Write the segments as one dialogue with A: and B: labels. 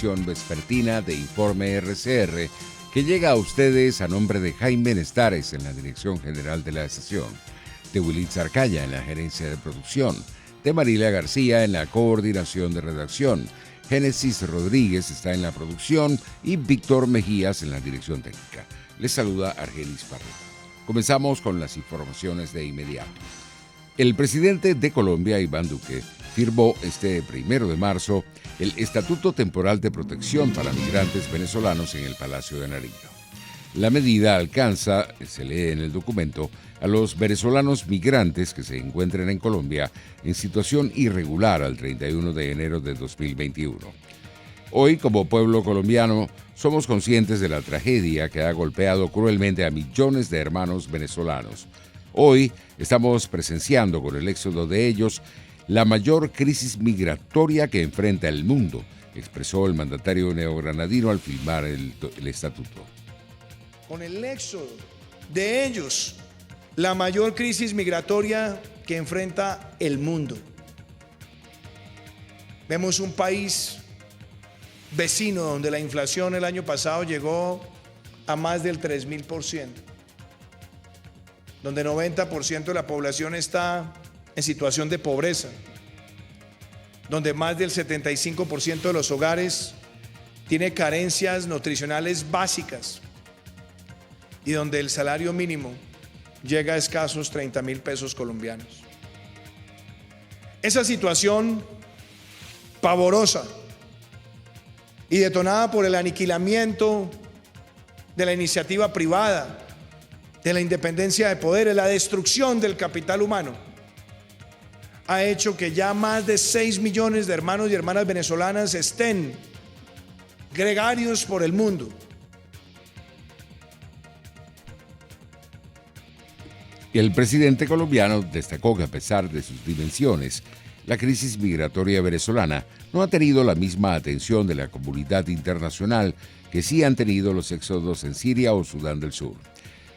A: Vespertina de Informe RCR, que llega a ustedes a nombre de Jaime Nestares en la dirección general de la estación, de Willy Zarcaya en la gerencia de producción, de Marilia García en la coordinación de redacción, Génesis Rodríguez está en la producción y Víctor Mejías en la dirección técnica. Les saluda Argenis Parrilla. Comenzamos con las informaciones de inmediato. El presidente de Colombia, Iván Duque, firmó este 1 de marzo el Estatuto Temporal de Protección para Migrantes Venezolanos en el Palacio de Nariño. La medida alcanza, se lee en el documento, a los venezolanos migrantes que se encuentren en Colombia en situación irregular al 31 de enero de 2021. Hoy, como pueblo colombiano, somos conscientes de la tragedia que ha golpeado cruelmente a millones de hermanos venezolanos. Hoy estamos presenciando con el éxodo de ellos la mayor crisis migratoria que enfrenta el mundo, expresó el mandatario neogranadino al firmar el estatuto.
B: Con el éxodo de ellos, la mayor crisis migratoria que enfrenta el mundo. Vemos un país vecino donde la inflación el año pasado llegó a más del 3.000%, donde 90% de la población está en situación de pobreza, donde más del 75% de los hogares tiene carencias nutricionales básicas y donde el salario mínimo llega a escasos 30.000 pesos colombianos. Esa situación pavorosa y detonada por el aniquilamiento de la iniciativa privada, de la independencia de poderes, la destrucción del capital humano, ha hecho que ya más de 6 millones de hermanos y hermanas venezolanas estén gregarios por el mundo.
A: El presidente colombiano destacó que a pesar de sus dimensiones, la crisis migratoria venezolana no ha tenido la misma atención de la comunidad internacional que sí han tenido los éxodos en Siria o Sudán del Sur.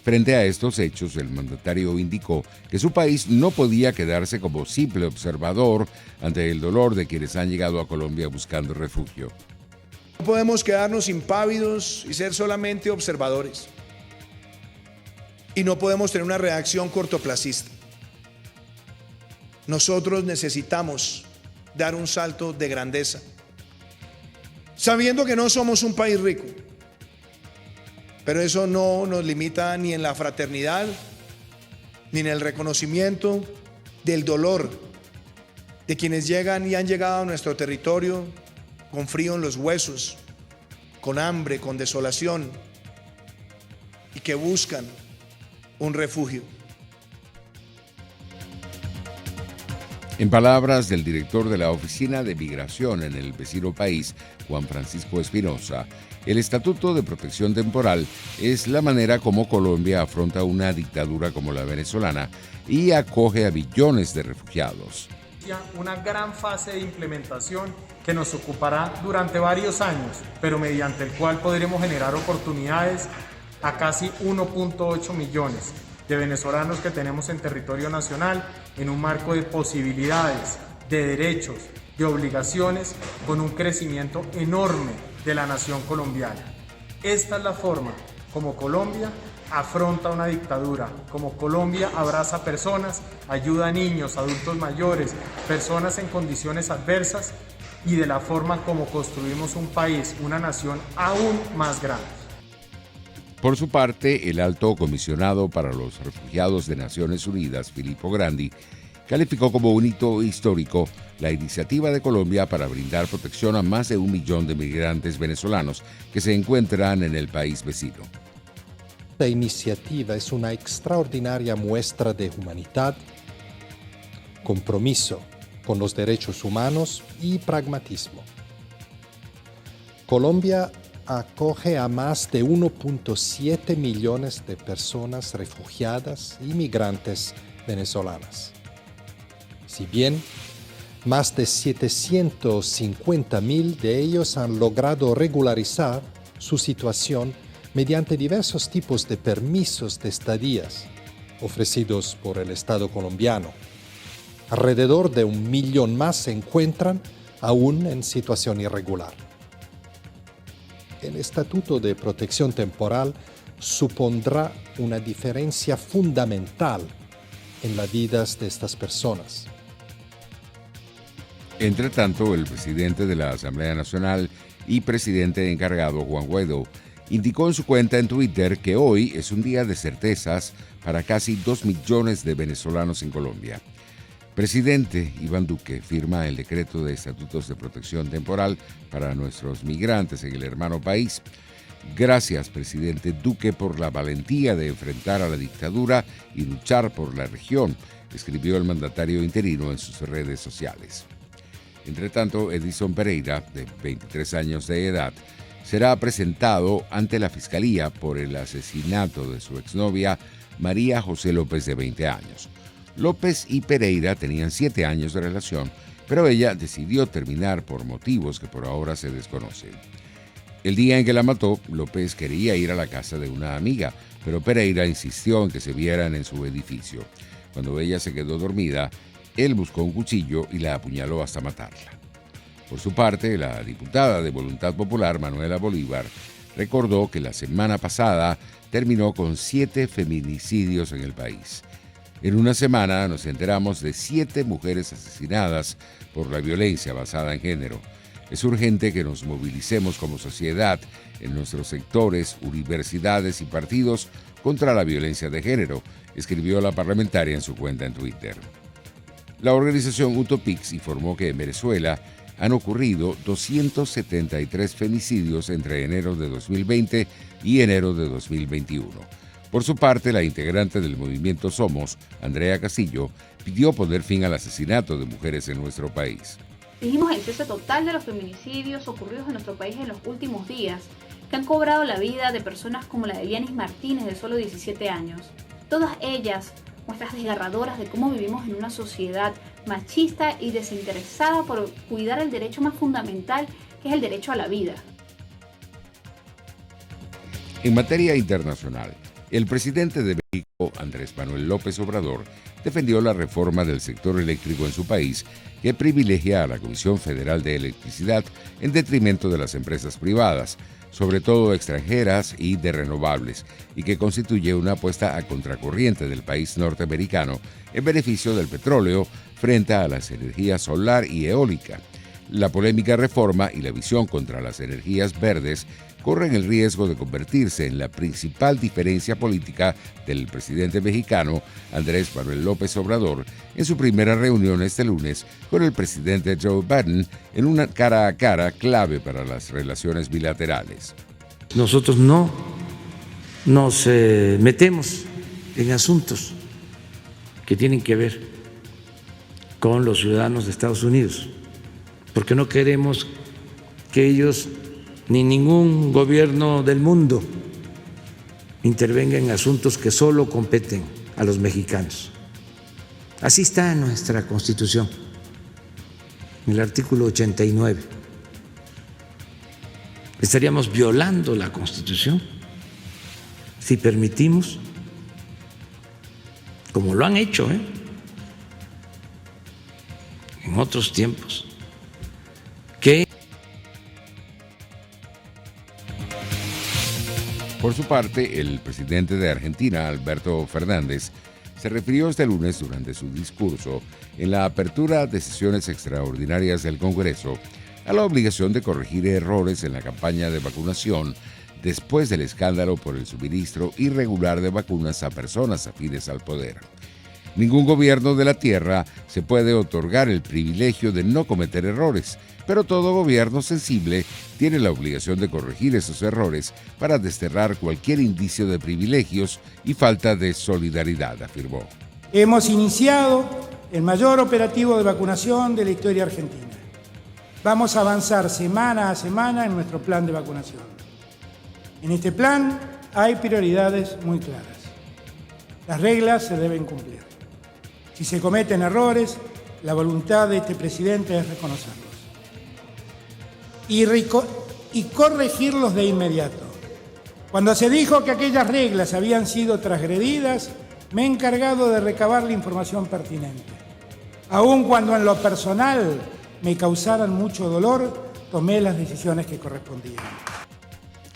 A: Frente a estos hechos, el mandatario indicó que su país no podía quedarse como simple observador ante el dolor de quienes han llegado a Colombia buscando refugio.
B: No podemos quedarnos impávidos y ser solamente observadores. Y no podemos tener una reacción cortoplacista. Nosotros necesitamos dar un salto de grandeza, sabiendo que no somos un país rico. Pero eso no nos limita ni en la fraternidad, ni en el reconocimiento del dolor de quienes llegan y han llegado a nuestro territorio con frío en los huesos, con hambre, con desolación, y que buscan un refugio.
A: En palabras del director de la Oficina de Migración en el vecino país, Juan Francisco Espinosa, el Estatuto de Protección Temporal es la manera como Colombia afronta una dictadura como la venezolana y acoge a millones de refugiados.
C: Una gran fase de implementación que nos ocupará durante varios años, pero mediante el cual podremos generar oportunidades a casi 1.8 millones de venezolanos que tenemos en territorio nacional en un marco de posibilidades, de derechos, de obligaciones, con un crecimiento enorme de la nación colombiana. Esta es la forma como Colombia afronta una dictadura, como Colombia abraza personas, ayuda a niños, adultos mayores, personas en condiciones adversas y de la forma como construimos un país, una nación aún más grande.
A: Por su parte, el alto comisionado para los refugiados de Naciones Unidas, Filippo Grandi, calificó como un hito histórico la iniciativa de Colombia para brindar protección a más de 1 millón de migrantes venezolanos que se encuentran en el país vecino.
D: Esta iniciativa es una extraordinaria muestra de humanidad, compromiso con los derechos humanos y pragmatismo. Colombia acoge a más de 1.7 millones de personas refugiadas y migrantes venezolanas. Si bien más de 750.000 de ellos han logrado regularizar su situación mediante diversos tipos de permisos de estadías ofrecidos por el Estado colombiano. Alrededor de 1 millón más se encuentran aún en situación irregular. el Estatuto de Protección Temporal supondrá una diferencia fundamental en las vidas de estas personas.
A: Entre tanto, el presidente de la Asamblea Nacional y presidente encargado, Juan Guaidó, indicó en su cuenta en Twitter que hoy es un día de certezas para casi 2 millones de venezolanos en Colombia. Presidente Iván Duque firma el decreto de estatutos de protección temporal para nuestros migrantes en el hermano país. Gracias, presidente Duque, por la valentía de enfrentar a la dictadura y luchar por la región, escribió el mandatario interino en sus redes sociales. Entre tanto, Edison Pereira, de 23 años de edad, será presentado ante la Fiscalía por el asesinato de su exnovia María José López, de 20 años. López y Pereira tenían 7 años de relación, pero ella decidió terminar por motivos que por ahora se desconocen. El día en que la mató, López quería ir a la casa de una amiga, pero Pereira insistió en que se vieran en su edificio. Cuando ella se quedó dormida, él buscó un cuchillo y la apuñaló hasta matarla. Por su parte, la diputada de Voluntad Popular, Manuela Bolívar, recordó que la semana pasada terminó con 7 feminicidios en el país. En una semana nos enteramos de 7 mujeres asesinadas por la violencia basada en género. Es urgente que nos movilicemos como sociedad en nuestros sectores, universidades y partidos contra la violencia de género, escribió la parlamentaria en su cuenta en Twitter. La organización Utopix informó que en Venezuela han ocurrido 273 femicidios entre enero de 2020 y enero de 2021. Por su parte, la integrante del movimiento Somos, Andrea Castillo, pidió poner fin al asesinato de mujeres en nuestro país.
E: Dijimos el cese total de los feminicidios ocurridos en nuestro país en los últimos días, que han cobrado la vida de personas como la de Elianis Martínez, de solo 17 años. Todas ellas, muestras desgarradoras de cómo vivimos en una sociedad machista y desinteresada por cuidar el derecho más fundamental, que es el derecho a la vida.
A: En materia internacional, el presidente de México, Andrés Manuel López Obrador, defendió la reforma del sector eléctrico en su país, que privilegia a la Comisión Federal de Electricidad en detrimento de las empresas privadas, sobre todo extranjeras y de renovables, y que constituye una apuesta a contracorriente del país norteamericano en beneficio del petróleo frente a las energías solar y eólica. La polémica reforma y la visión contra las energías verdes corren el riesgo de convertirse en la principal diferencia política del presidente mexicano Andrés Manuel López Obrador en su primera reunión este lunes con el presidente Joe Biden en una cara a cara clave para las relaciones bilaterales.
F: Nosotros no nos metemos en asuntos que tienen que ver con los ciudadanos de Estados Unidos, porque no queremos que ellos ni ningún gobierno del mundo intervenga en asuntos que solo competen a los mexicanos. Así está en nuestra Constitución, en el artículo 89. Estaríamos violando la Constitución si permitimos, como lo han hecho en otros tiempos, que
A: Por su parte, el presidente de Argentina, Alberto Fernández, se refirió este lunes durante su discurso en la apertura de sesiones extraordinarias del Congreso a la obligación de corregir errores en la campaña de vacunación después del escándalo por el suministro irregular de vacunas a personas afines al poder. Ningún gobierno de la Tierra se puede otorgar el privilegio de no cometer errores, pero todo gobierno sensible tiene la obligación de corregir esos errores para desterrar cualquier indicio de privilegios y falta de solidaridad, afirmó.
G: Hemos iniciado el mayor operativo de vacunación de la historia argentina. Vamos a avanzar semana a semana en nuestro plan de vacunación. En este plan hay prioridades muy claras. Las reglas se deben cumplir. Si se cometen errores, la voluntad de este presidente es reconocerlos y corregirlos de inmediato. Cuando se dijo que aquellas reglas habían sido transgredidas, me he encargado de recabar la información pertinente. Aun cuando en lo personal me causaran mucho dolor, tomé las decisiones que correspondían.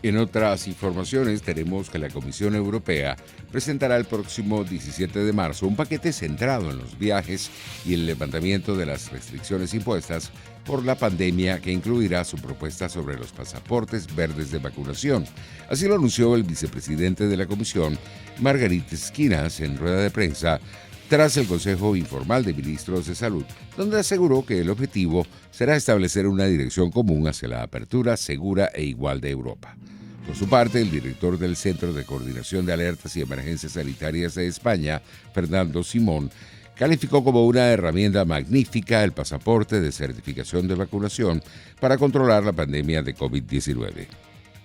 A: En otras informaciones tenemos que la Comisión Europea presentará el próximo 17 de marzo un paquete centrado en los viajes y el levantamiento de las restricciones impuestas por la pandemia, que incluirá su propuesta sobre los pasaportes verdes de vacunación. Así lo anunció el vicepresidente de la Comisión, Margaritis Schinas, en rueda de prensa tras el Consejo Informal de Ministros de Salud, donde aseguró que el objetivo será establecer una dirección común hacia la apertura segura e igual de Europa. Por su parte, el director del Centro de Coordinación de Alertas y Emergencias Sanitarias de España, Fernando Simón, calificó como una herramienta magnífica el pasaporte de certificación de vacunación para controlar la pandemia de COVID-19.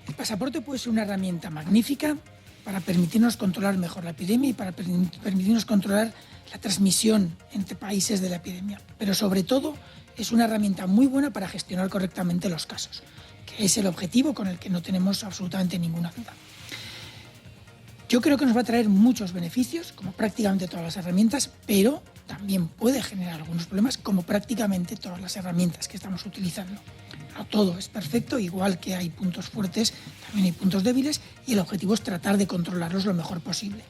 H: El pasaporte puede ser una herramienta magnífica para permitirnos controlar mejor la epidemia y para permitirnos controlar la transmisión entre países de la epidemia. Pero sobre todo es una herramienta muy buena para gestionar correctamente los casos, que es el objetivo con el que no tenemos absolutamente ninguna duda. Yo creo que nos va a traer muchos beneficios, como prácticamente todas las herramientas, pero también puede generar algunos problemas, como prácticamente todas las herramientas que estamos utilizando. No todo es perfecto, igual que hay puntos fuertes, también hay puntos débiles, y el objetivo es tratar de controlarlos lo mejor posible.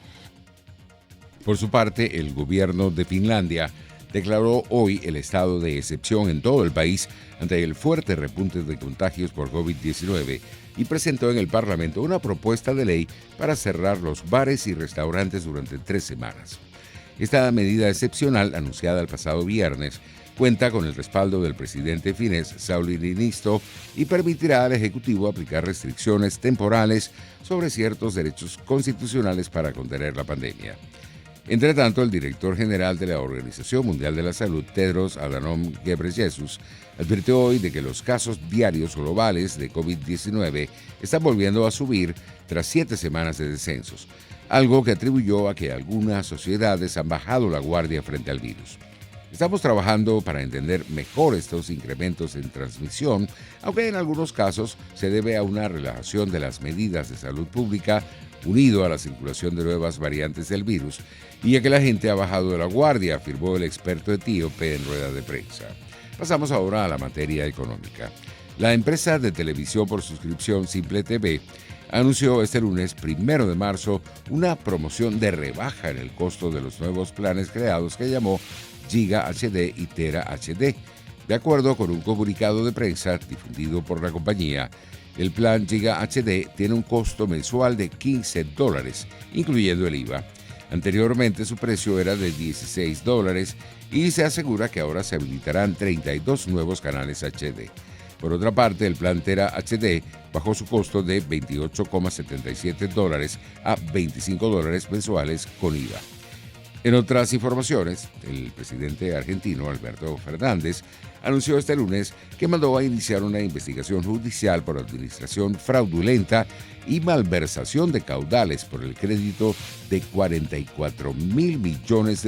A: Por su parte, el gobierno de Finlandia declaró hoy el estado de excepción en todo el país ante el fuerte repunte de contagios por COVID-19 y presentó en el Parlamento una propuesta de ley para cerrar los bares y restaurantes durante 3 semanas. Esta medida excepcional, anunciada el pasado viernes, cuenta con el respaldo del presidente finés Sauli Niinisto y permitirá al Ejecutivo aplicar restricciones temporales sobre ciertos derechos constitucionales para contener la pandemia. Entre tanto, el director general de la Organización Mundial de la Salud, Tedros Adhanom Ghebreyesus, advirtió hoy de que los casos diarios globales de COVID-19 están volviendo a subir tras 7 semanas de descensos, algo que atribuyó a que algunas sociedades han bajado la guardia frente al virus. Estamos trabajando para entender mejor estos incrementos en transmisión, aunque en algunos casos se debe a una relajación de las medidas de salud pública unido a la circulación de nuevas variantes del virus y a que la gente ha bajado de la guardia, afirmó el experto etíope en rueda de prensa. Pasamos ahora a la materia económica. La empresa de televisión por suscripción Simple TV anunció este lunes 1 de marzo una promoción de rebaja en el costo de los nuevos planes creados que llamó Giga HD y Tera HD. De acuerdo con un comunicado de prensa difundido por la compañía, el plan Giga HD tiene un costo mensual de $15, incluyendo el IVA. Anteriormente su precio era de $16 y se asegura que ahora se habilitarán 32 nuevos canales HD. Por otra parte, el plan Tera HD bajó su costo de $28,77 a $25 mensuales con IVA. En otras informaciones, el presidente argentino Alberto Fernández anunció este lunes que mandó a iniciar una investigación judicial por administración fraudulenta y malversación de caudales por el crédito de $44.000 millones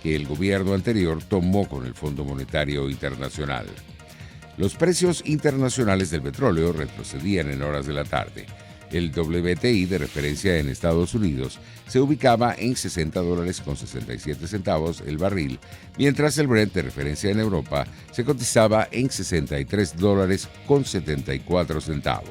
A: que el gobierno anterior tomó con el Fondo Monetario Internacional. Los precios internacionales del petróleo retrocedían en horas de la tarde. El WTI de referencia en Estados Unidos se ubicaba en $60.67 el barril, mientras el Brent de referencia en Europa se cotizaba en $63.74.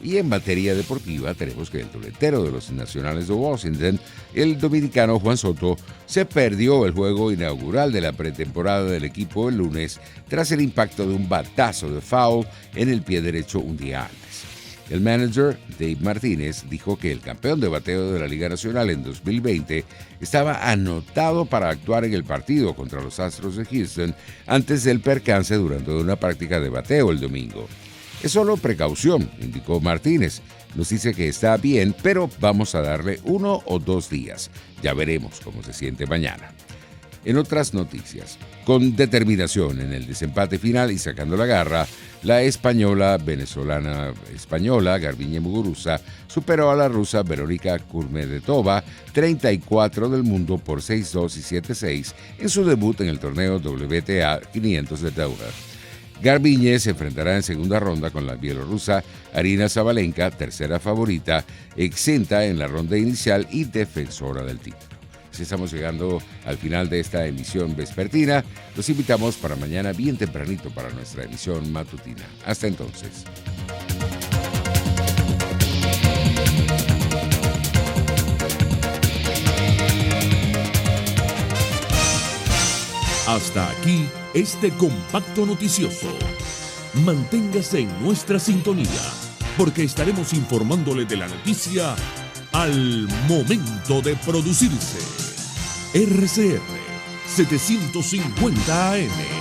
A: Y en materia deportiva tenemos que el doletero de los Nacionales de Washington, el dominicano Juan Soto, se perdió el juego inaugural de la pretemporada del equipo el lunes tras el impacto de un batazo de foul en el pie derecho un día antes. El manager, Dave Martínez, dijo que el campeón de bateo de la Liga Nacional en 2020 estaba anotado para actuar en el partido contra los Astros de Houston antes del percance durante una práctica de bateo el domingo. Es solo precaución, indicó Martínez. Nos dice que está bien, pero vamos a darle 1 o 2 días. Ya veremos cómo se siente mañana. En otras noticias, con determinación en el desempate final y sacando la garra, la venezolana-española Garbiñe Muguruza superó a la rusa Verónica Kurmedetova, 34 del mundo por 6-2 y 7-6 en su debut en el torneo WTA 500 de Doha. Garbiñe se enfrentará en segunda ronda con la bielorrusa Arina Sabalenka, tercera favorita, exenta en la ronda inicial y defensora del título. Si estamos llegando al final de esta emisión vespertina, los invitamos para mañana bien tempranito para nuestra emisión matutina. Hasta entonces.
I: Hasta aquí este compacto noticioso. Manténgase en nuestra sintonía, porque estaremos informándole de la noticia al momento de producirse. RCR 750 AM.